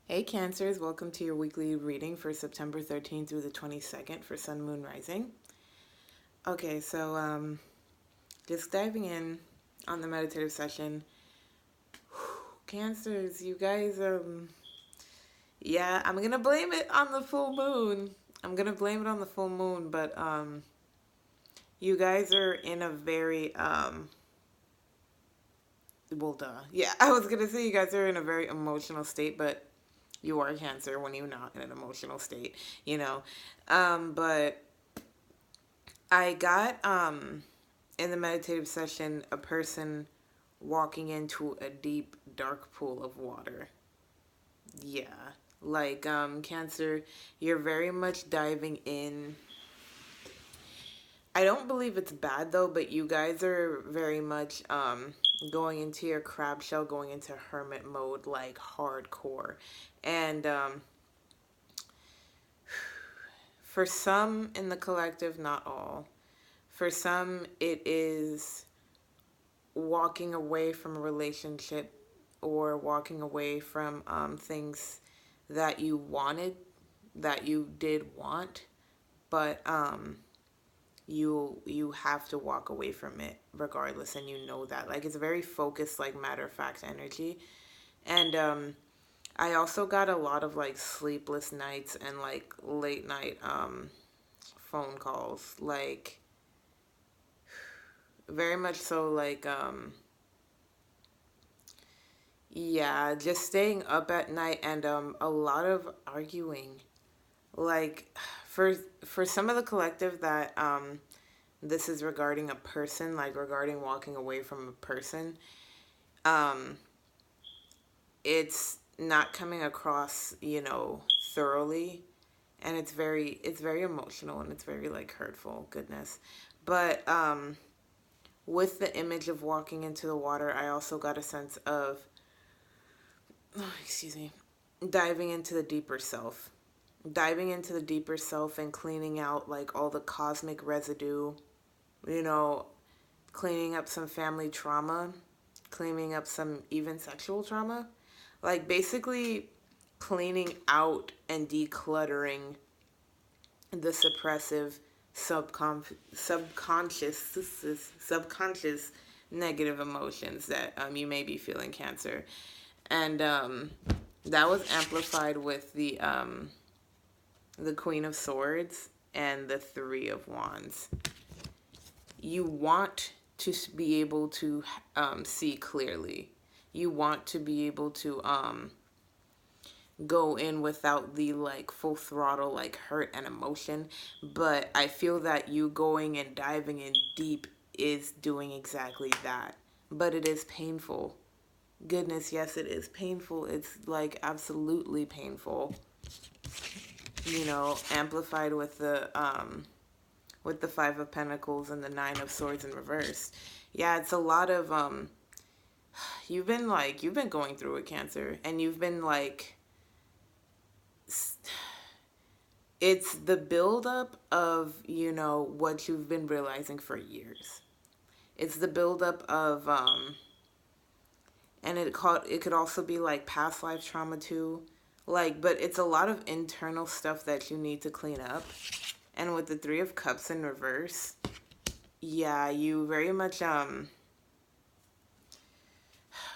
Hey Cancers, welcome to your weekly reading for September 13th through the 22nd for Sun, Moon, Rising. Okay, so just diving in on the meditative session. Cancers, you guys, yeah, I'm gonna blame it on the full moon. I'm gonna blame it on the full moon, but you guys are in a very well, duh. Yeah, I was gonna say you guys are in a very emotional state, but you are Cancer when you're not in an emotional state, you know. But I got in the meditative session a person walking into a deep dark pool of water. Yeah. Like Cancer, you're very much diving in. I don't believe it's bad though, but you guys are very much going into your crab shell, going into hermit mode like hardcore. And for some in the collective, not all. For some it is walking away from a relationship or walking away from things that you wanted, that you did want, but you have to walk away from it regardless, and you know that. Like, it's a very focused, like, matter of fact energy. And I also got a lot of like sleepless nights and like late night phone calls, like very much so, like yeah, just staying up at night, and a lot of arguing. Like for for some of the collective that this is regarding a person, like regarding walking away from a person, um it's not coming across, thoroughly, and it's very emotional, and it's very like hurtful, goodness. But with the image of walking into the water, I also got a sense of, oh, excuse me, diving into the deeper self. Diving into the deeper self and cleaning out like all the cosmic residue, you know, cleaning up some family trauma, cleaning up some even sexual trauma. Like basically cleaning out and decluttering the suppressive subconscious negative emotions that you may be feeling, Cancer. And that was amplified with the Queen of Swords and the Three of Wands. You want to be able to see clearly. You want to be able to go in without the like full throttle like hurt and emotion. But I feel that you going and diving in deep is doing exactly that. But it is painful. Goodness, yes, it is painful. It's like absolutely painful. Amplified with the Five of Pentacles and the Nine of Swords in reverse. Yeah, it's a lot of you've been going through it, Cancer, and you've been like, it's the buildup of, what you've been realizing for years. It's the buildup of and it could also be like past life trauma too. Like, but it's a lot of internal stuff that you need to clean up. And with the Three of Cups in reverse, yeah, you very much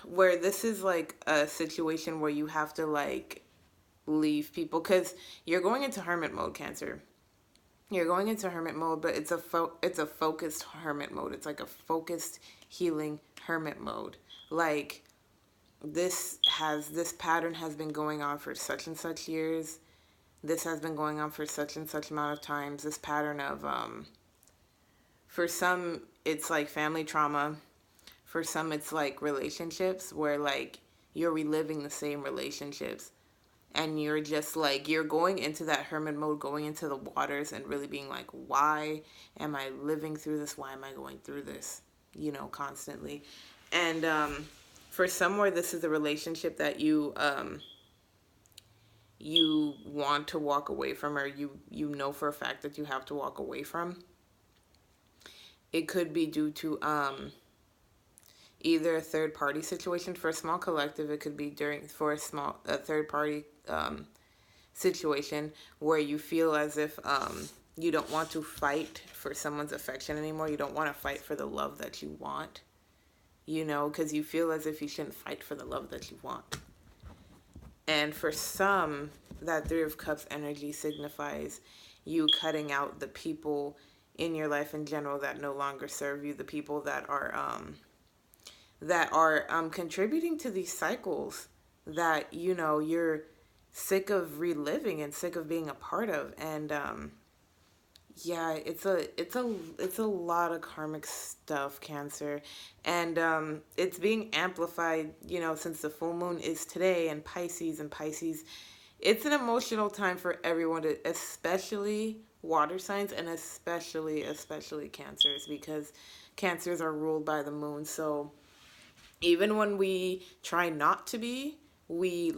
where this is like a situation where you have to like leave people, because you're going into hermit mode, Cancer. You're going into hermit mode, but it's a focused hermit mode. It's like a focused healing hermit mode. Like, this pattern has been going on for such and such years. This has been going on for such and such amount of times. This pattern of for some it's like family trauma. For some it's like relationships where like you're reliving the same relationships, and you're just like, you're going into that hermit mode, going into the waters and really being like, why am I living through this? Why am I going through this? Constantly. And for somewhere this is a relationship that you want to walk away from, or you know for a fact that you have to walk away from. It could be due to either a third party situation. For a small collective, it could be during for a third party situation where you feel as if you don't want to fight for someone's affection anymore. You don't want to fight for the love that you want, because you feel as if you shouldn't fight for the love that you want. And for some, that Three of Cups energy signifies you cutting out the people in your life in general that no longer serve you, the people that are contributing to these cycles that you're sick of reliving and sick of being a part of. And yeah, it's a lot of karmic stuff, Cancer. And it's being amplified, since the full moon is today and Pisces. It's an emotional time for everyone, especially water signs, and especially Cancers, because Cancers are ruled by the moon. So even when we try not to be, we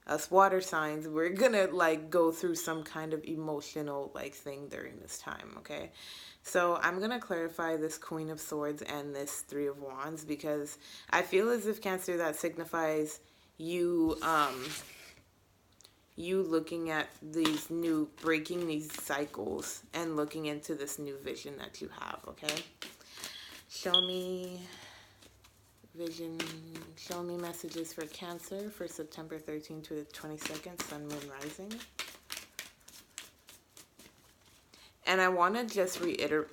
us water signs, we're gonna go through some kind of emotional thing during this time, okay? So I'm gonna clarify this Queen of Swords and this Three of Wands, because I feel as if, Cancer, that signifies you you looking at breaking these cycles and looking into this new vision that you have, okay? Show me vision, show me messages for Cancer for September 13th to the 22nd, Sun, Moon, Rising. And I want to just reiterate,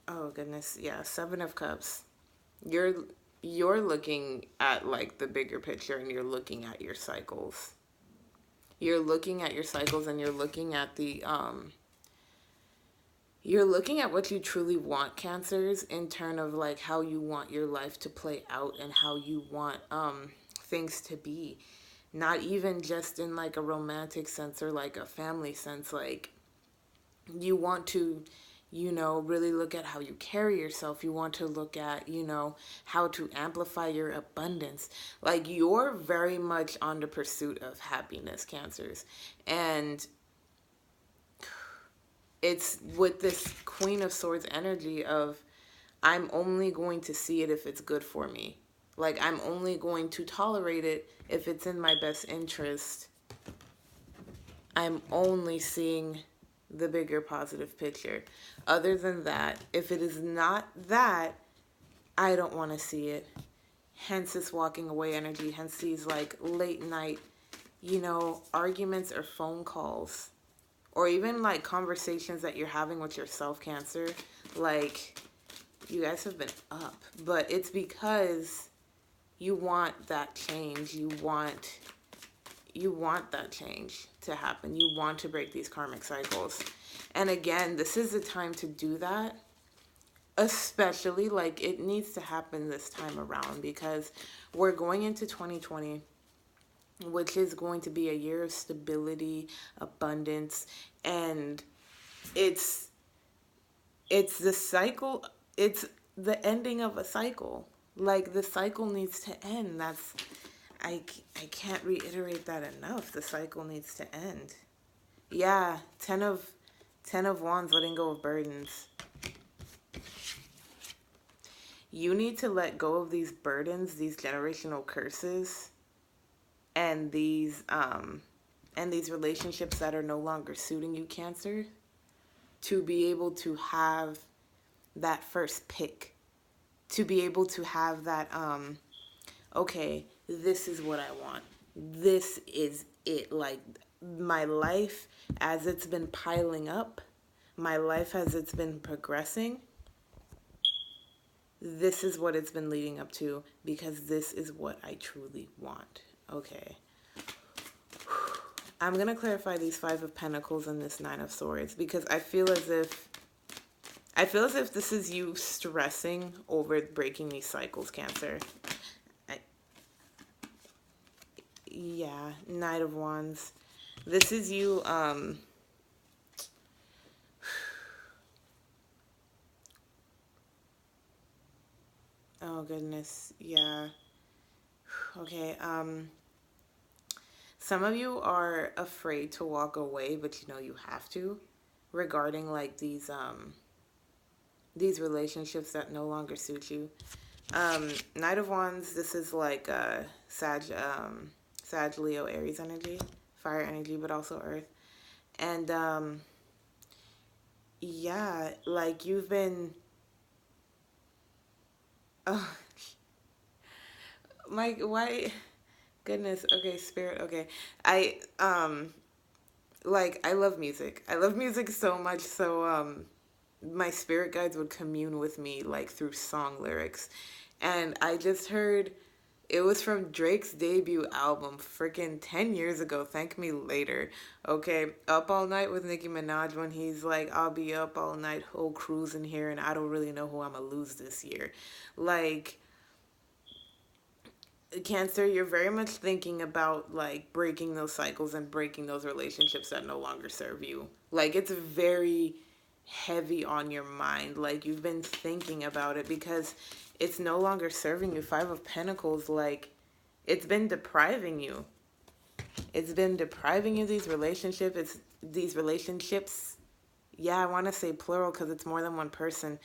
oh goodness, yeah, Seven of Cups. You're looking at the bigger picture, and you're looking at your cycles. You're looking at your cycles, and you're looking at you're looking at what you truly want, Cancers, in terms of how you want your life to play out and how you want things to be. Not even just in a romantic sense or a family sense. You want to really look at how you carry yourself. You want to look at how to amplify your abundance. You're very much on the pursuit of happiness, Cancers. And it's with this Queen of Swords energy of, I'm only going to see it if it's good for me. I'm only going to tolerate it if it's in my best interest. I'm only seeing the bigger positive picture. Other than that, if it is not that, I don't want to see it. Hence this walking away energy. Hence these late night, arguments or phone calls. Or even conversations that you're having with yourself, Cancer. You guys have been up. But it's because you want that change. You want that change to happen. You want to break these karmic cycles. And again, this is the time to do that. Especially it needs to happen this time around, because we're going into 2020, which is going to be a year of stability, abundance, and it's the cycle, it's the ending of a cycle. The cycle needs to end. I can't reiterate that enough. The cycle needs to end. Yeah, 10 of Wands, letting go of burdens. You need to let go of these burdens, these generational curses, and these relationships that are no longer suiting you, Cancer, to be able to have that first pick, to be able to have that okay, this is what I want. This is it. My life as it's been piling up, my life as it's been progressing, this is what it's been leading up to, because this is what I truly want. Okay. I'm going to clarify these Five of Pentacles and this Nine of Swords, because I feel as if this is you stressing over breaking these cycles, Cancer. Yeah, Knight of Wands. This is you oh goodness, yeah. Okay, some of you are afraid to walk away, but you have to, regarding these these relationships that no longer suit you. Knight of Wands, this is like Sag, Leo, Aries energy, fire energy, but also earth. And yeah, like you've been, oh, my, why, goodness, okay, spirit, okay. I love music. I love music so much, so, my spirit guides would commune with me, like, through song lyrics. And I just heard, it was from Drake's debut album, freaking 10 years ago. Thank me later. Okay, Up All Night with Nicki Minaj when he's like, I'll be up all night, whole cruising here, and I don't really know who I'm gonna lose this year. Like, Cancer, you're very much thinking about like breaking those cycles and breaking those relationships that no longer serve you. Like, it's very heavy on your mind. Like, you've been thinking about it because it's no longer serving you. Five of Pentacles, like, it's been depriving you. It's been depriving you these relationships. Yeah, I want to say plural because it's more than one person.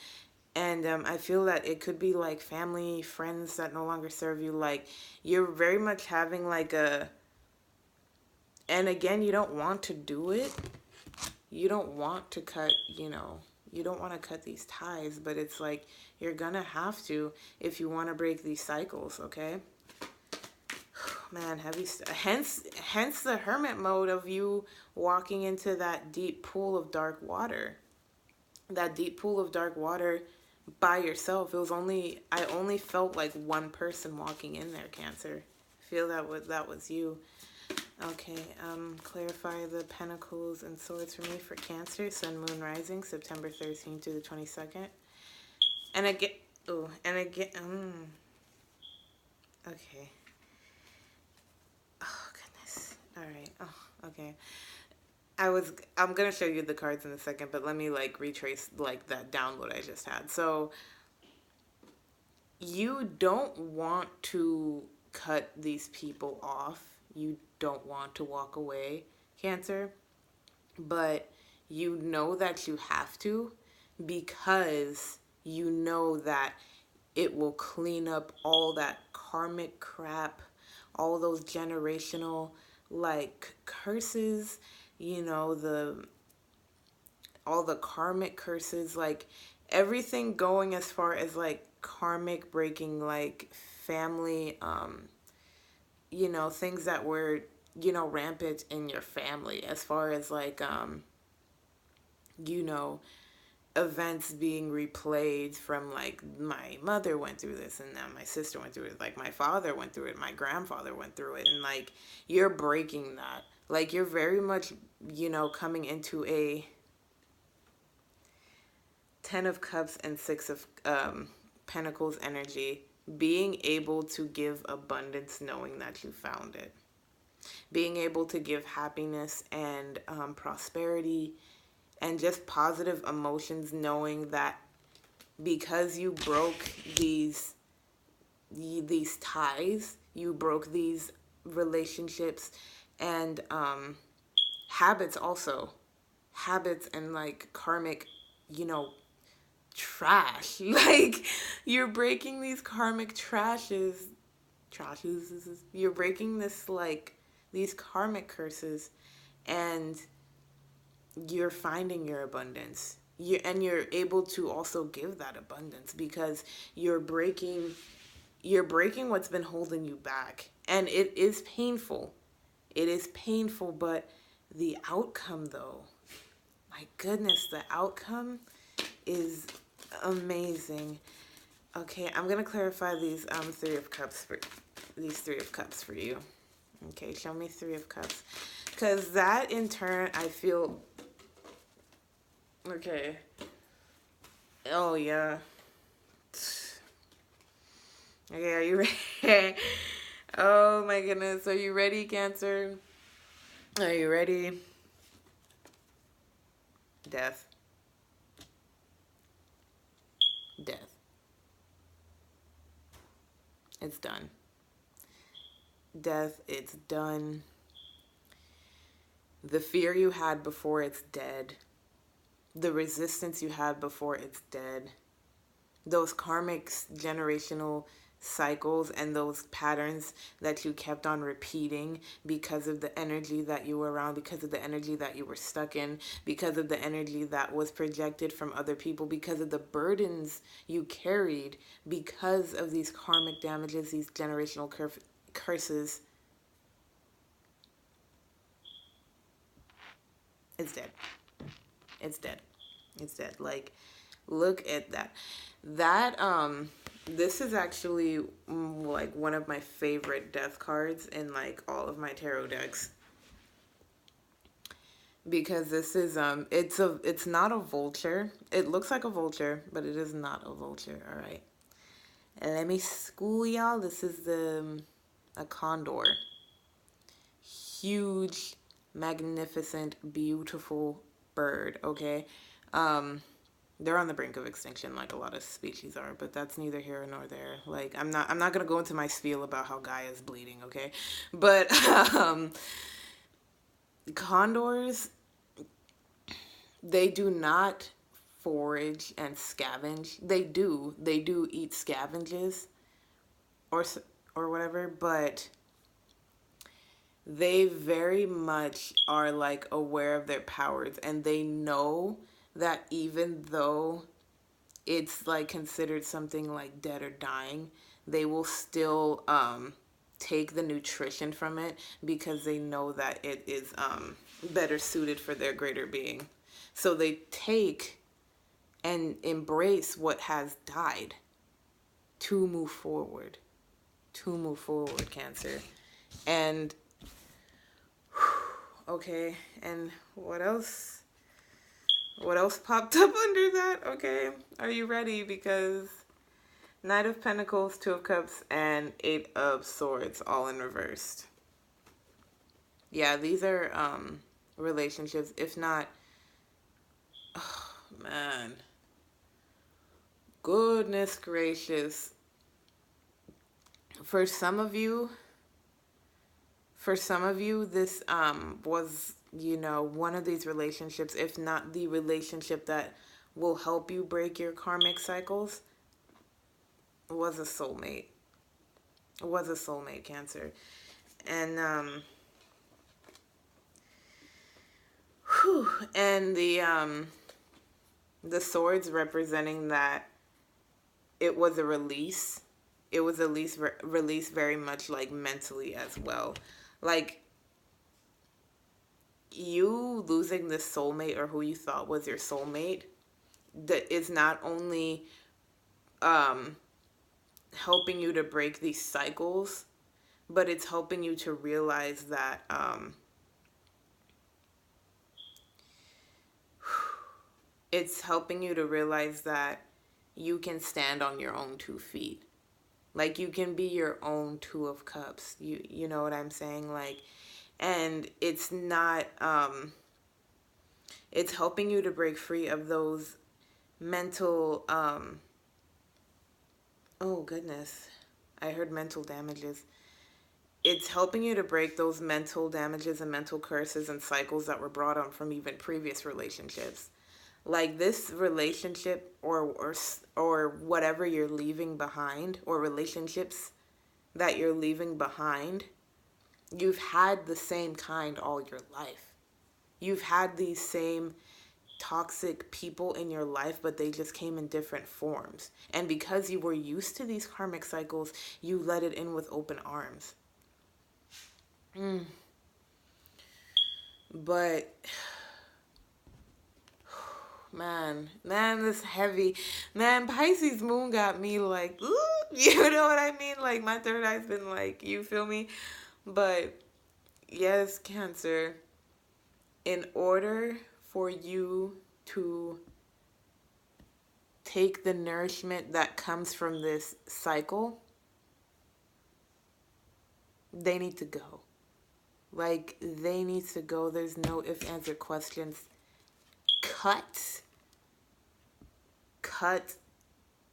And I feel that it could be like family, friends that no longer serve you. Like, you're very much having like a, and again, you don't want to do it. You don't want to cut, you don't want to cut these ties, but it's like you're gonna have to if you want to break these cycles, okay? Man, hence the hermit mode of you walking into that deep pool of dark water. That deep pool of dark water by yourself. I only felt like one person walking in there, Cancer. I feel that was you. Okay, clarify the Pentacles and Swords for me for Cancer, Sun, Moon, Rising, September 13th to the 22nd. And again, okay. Oh, goodness. All right. Oh, okay. I'm gonna show you the cards in a second, but let me like retrace like that download I just had. So you don't want to cut these people off. You don't want to walk away, Cancer, but you know that you have to because you know that it will clean up all that karmic crap, all those generational like curses, the all the karmic curses, like everything going as far as like karmic breaking, like family, things that were, rampant in your family, as far as like, you know, events being replayed from like my mother went through this and now my sister went through it, like my father went through it, my grandfather went through it, and like you're breaking that. Like, you're very much, coming into a 10 of Cups and 6 of Pentacles energy, being able to give abundance knowing that you found it. Being able to give happiness and prosperity and just positive emotions knowing that because you broke these ties, you broke these relationships and habits also. Habits and like karmic, you know, trash. Like, you're breaking these karmic trashes. You're breaking this like these karmic curses, and you're finding your abundance. You're able to also give that abundance because you're breaking what's been holding you back. And it is painful. It is painful, but the outcome though, my goodness, the outcome is amazing. Okay, I'm gonna clarify these Three of Cups for you. Okay, show me Three of Cups, because that in turn I feel. Okay. Oh yeah. Okay, are you ready? Oh my goodness, are you ready, Cancer? Are you ready? Death. Death. It's done. Death, it's done. The fear you had before, it's dead. the resistance you had before it's dead, those karmic generational cycles and those patterns that you kept on repeating because of the energy that you were around, because of the energy that you were stuck in, because of the energy that was projected from other people, because of the burdens you carried, because of these karmic damages, these generational curses. It's dead. It's dead. It's dead. Like, look at that. That this is actually like one of my favorite death cards in like all of my tarot decks, because this is it's not a vulture. It looks like a vulture, but it is not a vulture. All right. Let me school y'all. This is a condor. Huge, magnificent, beautiful bird, okay? Um they're on the brink of extinction like a lot of species are, but that's neither here nor there. Like I'm not going to go into my spiel about how Gaia's bleeding, okay? But condors, they do not forage and scavenge. They do eat scavenges or or whatever, but they very much are like aware of their powers, and they know that even though it's like considered something like dead or dying, they will still take the nutrition from it because they know that it is better suited for their greater being. So they take and embrace what has died to move forward, Cancer. And okay, and what else popped up under that? Okay, are you ready? Because Knight of Pentacles, Two of Cups, and Eight of Swords, all in reversed. Yeah, these are relationships. If not, oh, man, goodness gracious. For some of you, this was, one of these relationships, if not the relationship that will help you break your karmic cycles, was a soulmate. Was a soulmate, Cancer. And whew, and the swords representing that it was a release. It was at least release very much like mentally as well. Like, you losing this soulmate or who you thought was your soulmate, that is not only um helping you to break these cycles, but it's helping you to realize that it's helping you to realize that you can stand on your own 2 feet. Like, you can be your own Two of Cups. You know what I'm saying? Like, and it's not it's helping you to break free of those mental oh goodness. I heard mental damages. It's helping you to break those mental damages and mental curses and cycles that were brought on from even previous relationships. Like, this relationship or whatever you're leaving behind, or relationships that you're leaving behind, you've had the same kind all your life. You've had these same toxic people in your life, but they just came in different forms. And because you were used to these karmic cycles, you let it in with open arms. But man, this heavy. Man, Pisces moon got me like, ooh, you know what I mean? Like, my third eye's been like, you feel me? But yes, Cancer, in order for you to take the nourishment that comes from this cycle, they need to go. Like, they need to go. There's no ifs, ands, or questions. Cut. Cut.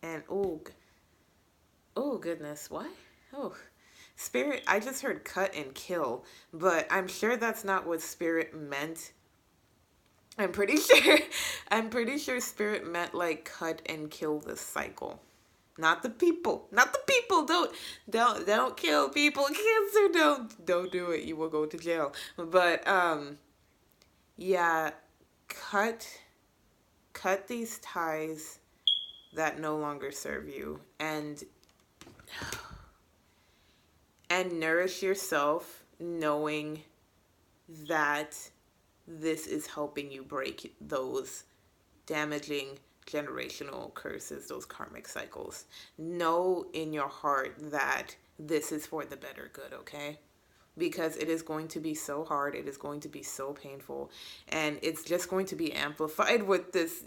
And, oh, goodness. What? Oh. Spirit, I just heard cut and kill, but I'm sure that's not what Spirit meant I'm pretty sure I'm pretty sure spirit meant like cut and kill this cycle. Not the people. Not the people. Don't kill people. Cancer, don't do it. You will go to jail. But yeah, cut cut these ties that no longer serve you, and nourish yourself knowing that this is helping you break those damaging generational curses, those karmic cycles. Know in your heart that this is for the better good, okay? Because it is going to be so hard, it is going to be so painful, and it's just going to be amplified with this,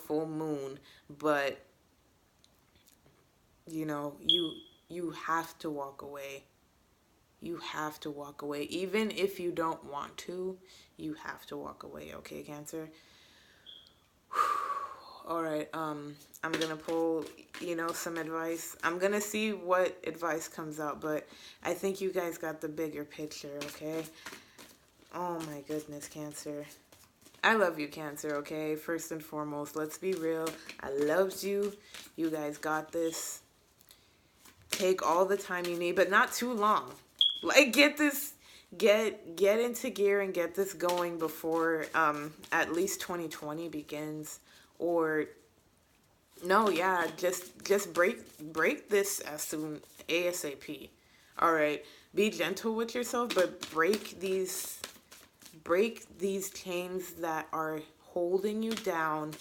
full moon. But, you have to walk away. You have to walk away. Even if you don't want to, you have to walk away, okay, Cancer? All right, I'm gonna pull, some advice. I'm gonna see what advice comes out, but I think you guys got the bigger picture, okay? Oh my goodness, Cancer. I love you, Cancer, okay? First and foremost, let's be real. I loved you. You guys got this. Take all the time you need, but not too long. Like, get into gear and get this going before at least 2020 begins. Or no, yeah, just break this as soon ASAP. All right, be gentle with yourself, but break these chains that are holding you down.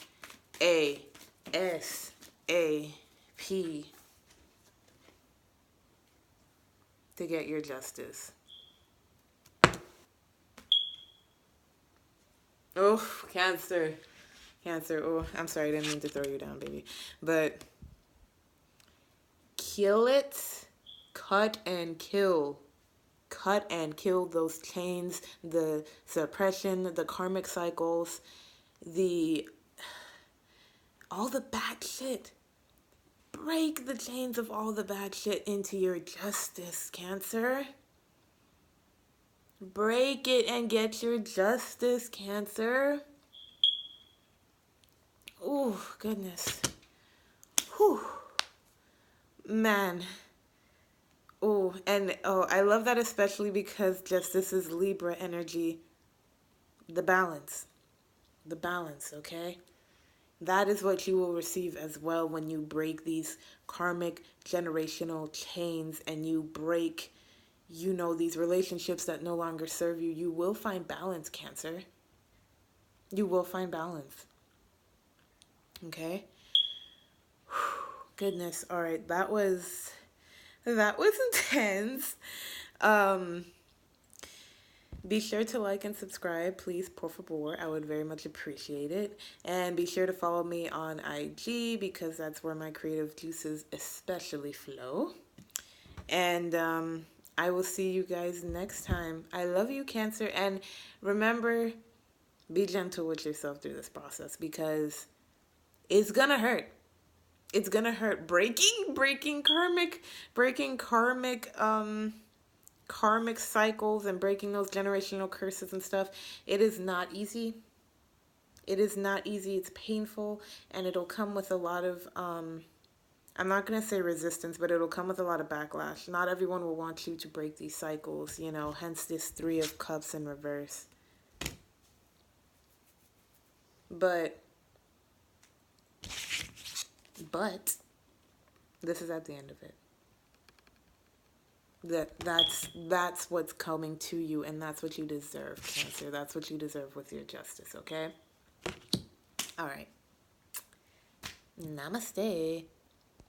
ASAP to get your justice. Oh, Cancer. Cancer. Oh, I'm sorry, I didn't mean to throw you down, baby. But kill it. Cut and kill. Cut and kill those chains, the suppression, the karmic cycles, the all the bad shit. Break the chains of all the bad shit into your justice, Cancer. Break it and get your justice, Cancer. Oh, goodness. Whew. Man. I love that especially because justice is Libra energy. The balance. The balance, okay? That is what you will receive as well when you break these karmic generational chains and you break, these relationships that no longer serve you. You will find balance, Cancer. You will find balance. Okay? Goodness. All right. That was intense. Um, Be sure to like and subscribe, please, por favor. I would very much appreciate it. And be sure to follow me on IG because that's where my creative juices especially flow. And I will see you guys next time. I love you, Cancer. And remember, be gentle with yourself through this process because it's gonna hurt. It's gonna hurt. Breaking karmic cycles and breaking those generational curses and stuff. It is not easy. It is not easy. It's painful, and it'll come with a lot of I'm not going to say resistance, but it'll come with a lot of backlash. Not everyone will want you to break these cycles, hence this 3 of Cups in reverse. But this is at the end of it. That's what's coming to you, and that's what you deserve, Cancer. That's what you deserve with your justice, okay? All right. Namaste.